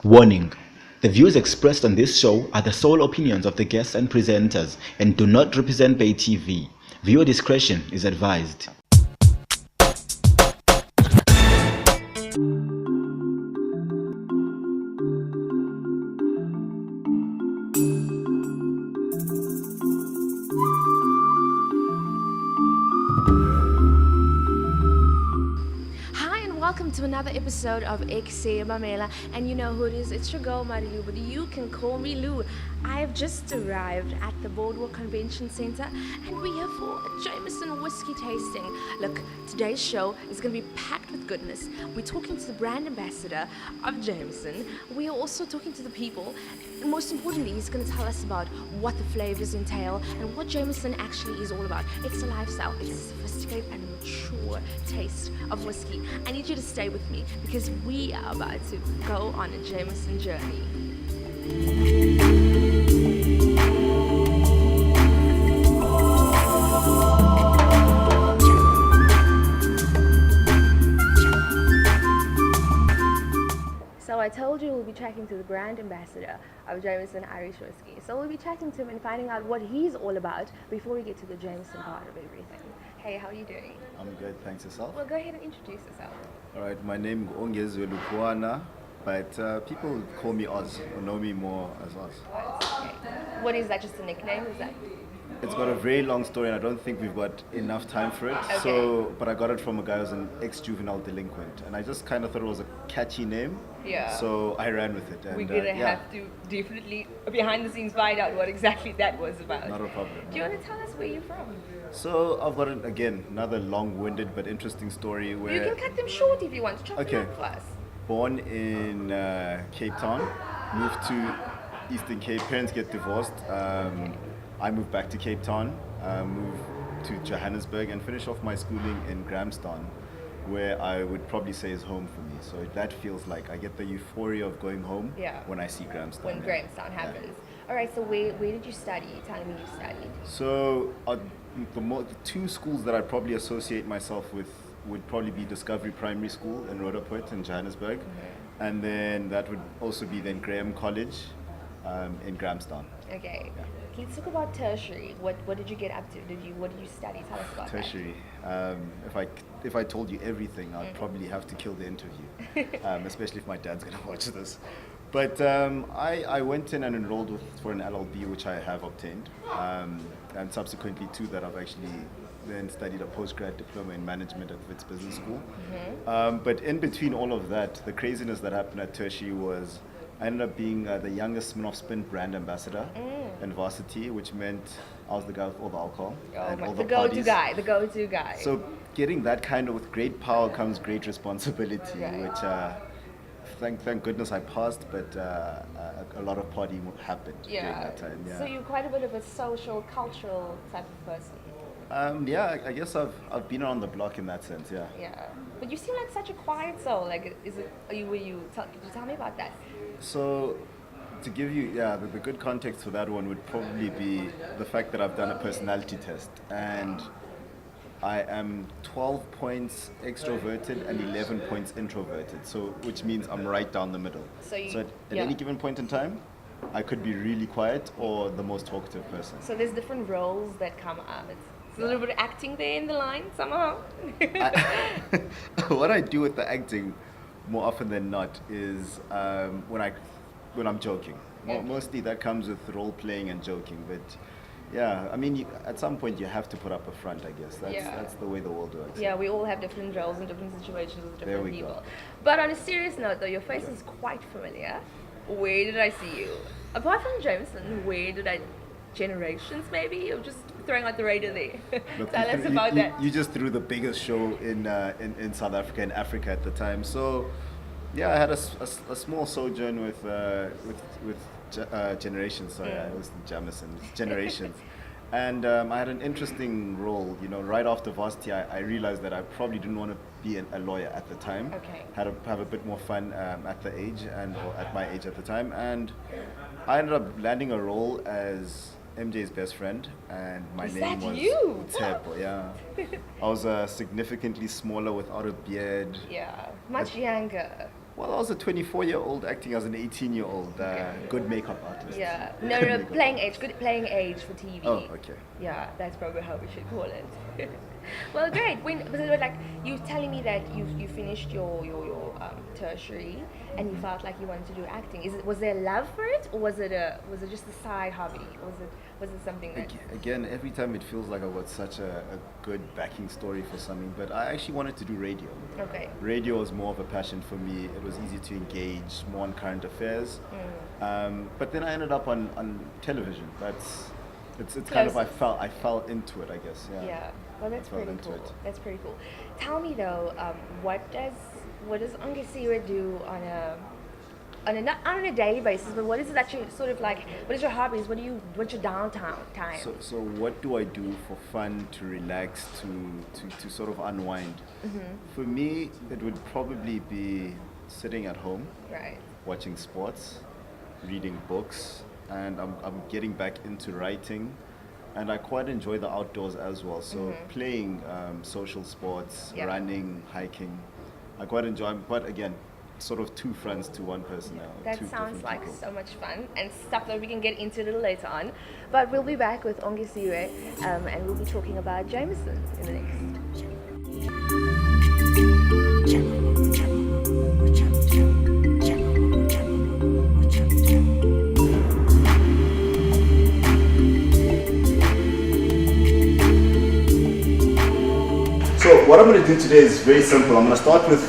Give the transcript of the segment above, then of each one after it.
Warning: the views expressed on this show are the sole opinions of the guests and presenters and do not represent Bay TV. Viewer discretion is advised. Hi and welcome to another episode of Ekse, Mamela, and you know who it is, it's your girl Marilu, but you can call me Lou. I have just arrived at the Boardwalk Convention Center and we're here for a Jameson whiskey tasting. Look, today's show is going to be packed with goodness. We're talking to the brand ambassador of Jameson. We are also talking to the people, and most importantly, he's going to tell us about what the flavors entail and what Jameson actually is all about. It's a lifestyle, it's a sophisticated and mature taste of whiskey. I need you to stay with me because we are about to go on a Jameson journey. So I told you we'll be chatting to the brand ambassador of Jameson Irish Whiskey. So we'll be chatting to him and finding out what he's all about before we get to the Jameson part of everything. Hey, how are you doing? I'm good, thanks yourself. Well, go ahead and introduce yourself. All right, my name is Ongezwe Lukwana, but people call me Oz or know me more as Oz. Okay. What is that? Just a nickname? Is that? It's got a very long story and I don't think we've got enough time for it. Okay. But I got it from a guy who's an ex-juvenile delinquent and I just kind of thought it was a catchy name. Yeah. So I ran with it. And, We're gonna have to definitely behind the scenes find out what exactly that was about. Not a problem. Do you want to tell us where you're from? So I've got, another long-winded but interesting story where... You can cut them short if you want. Chop them Okay. up for us. Born in Cape Town, moved to Eastern Cape, parents get divorced. I moved back to Cape Town, moved to Johannesburg and finished off my schooling in Grahamstown, where I would probably say is home for me. So that feels like I get the euphoria of going home when I see Grahamstown. When Grahamstown happens. All right, so where did you study? You're telling me you studied. So the two schools that I probably associate myself with would probably be Discovery Primary School in Rhodoport in Johannesburg, and then that would also be then Graham College in Grahamstown. Okay. Let's talk about tertiary. What did you get up to? What did you study? Tell us about Tertiary. If I told you everything, I'd probably have to kill the interview, especially if my dad's going to watch this. But I went in and enrolled for an LLB, which I have obtained, and subsequently to that I've actually then studied a postgrad diploma in management at Wits Business School. But in between all of that, the craziness that happened at tertiary was I ended up being the youngest Smirnoff Spin brand ambassador in varsity, which meant I was the guy with all the alcohol and all the parties. The go-to guy. So getting that kind of, with great power comes great responsibility, which thank goodness I passed, but a lot of partying happened during that time. Yeah. So you're quite a bit of a social, cultural type of person. I guess I've been around the block in that sense. Yeah. Yeah, but you seem like such a quiet soul. Like, could you tell me about that? So, to give you, the good context for that one would probably be the fact that I've done a personality test and I am 12 points extroverted and 11 points introverted. So, which means I'm right down the middle. So at any given point in time, I could be really quiet or the most talkative person. So there's different roles that come up. It's a little bit of acting there in the line somehow. What I do with the acting more often than not is when I'm joking. Mostly that comes with role playing and joking, but yeah, I mean, at some point you have to put up a front, I guess. That's the way the world works. Yeah, we all have different roles in different situations with different people. Go. But on a serious note though, your face is quite familiar. Where did I see you? Apart from Jameson, where did I... Generations maybe? Or just throwing out the radar there? Look, Tell us about that. You just threw the biggest show in South Africa and Africa at the time. So, yeah, I had a small sojourn with Generations. Sorry, I was Jamison. Generations. And I had an interesting role. You know, right after varsity, I realized that I probably didn't want to be a lawyer at the time. Okay. Had to have a bit more fun at the age or at my age at the time. And I ended up landing a role as MJ's best friend, and my name was you? Tsepo. Yeah, I was significantly smaller without a beard. Yeah, much younger. Well, I was a 24-year-old acting as an 18-year-old good makeup artist. Yeah. No, Makeup playing age. artist. Good playing age for TV. Oh, okay. Yeah, that's probably how we should call it. Well, great. When was it like you telling me that you finished your tertiary and you felt like you wanted to do acting? Was there love for it, or was it just a side hobby? Was it something that Again, every time it feels like I've got such a good backing story for something, but I actually wanted to do radio. okay? Radio was more of a passion for me. It was easy to engage more on current affairs. But then I ended up on television. It's kind of I fell into it, I guess. Yeah. Yeah. Well, that's I fell pretty into cool. it. That's pretty cool. Tell me though, what does Ongesira do not on a daily basis, but what is it that you sort of like? What is your hobbies? What's your downtime time? So what do I do for fun, to relax, to sort of unwind? For me, it would probably be sitting at home, Right. watching sports, reading books, and I'm getting back into writing, and I quite enjoy the outdoors as well. So playing social sports, Yeah. running, hiking, I quite enjoy. But again, sort of two friends to one person now. That two sounds different like people. so much fun and stuff that we can get into a little later on. But we'll be back with Ongesira, and we'll be talking about Jameson in the next. So what I'm going to do today is very simple. I'm going to start with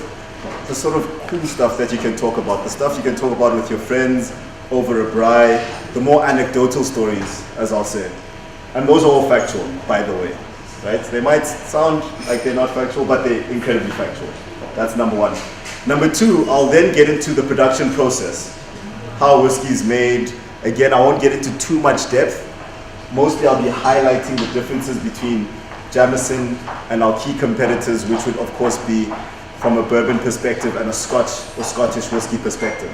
the sort of cool stuff that you can talk about, the stuff you can talk about with your friends over a braai, the more anecdotal stories, as I'll say. And those are all factual, by the way, right? They might sound like they're not factual, but they're incredibly factual. That's number one. Number two, I'll then get into the production process, how whiskey is made. Again, I won't get into too much depth. Mostly I'll be highlighting the differences between Jameson and our key competitors, which would of course be from a bourbon perspective and a Scotch or Scottish whiskey perspective.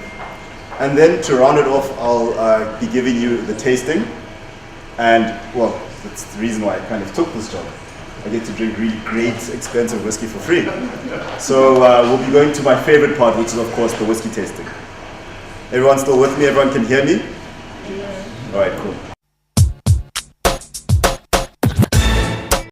And then to round it off, I'll be giving you the tasting. And well, that's the reason why I kind of took this job. I get to drink really great, expensive whiskey for free. So we'll be going to my favorite part, which is of course the whiskey tasting. Everyone still with me? Everyone can hear me? Yeah. All right, cool.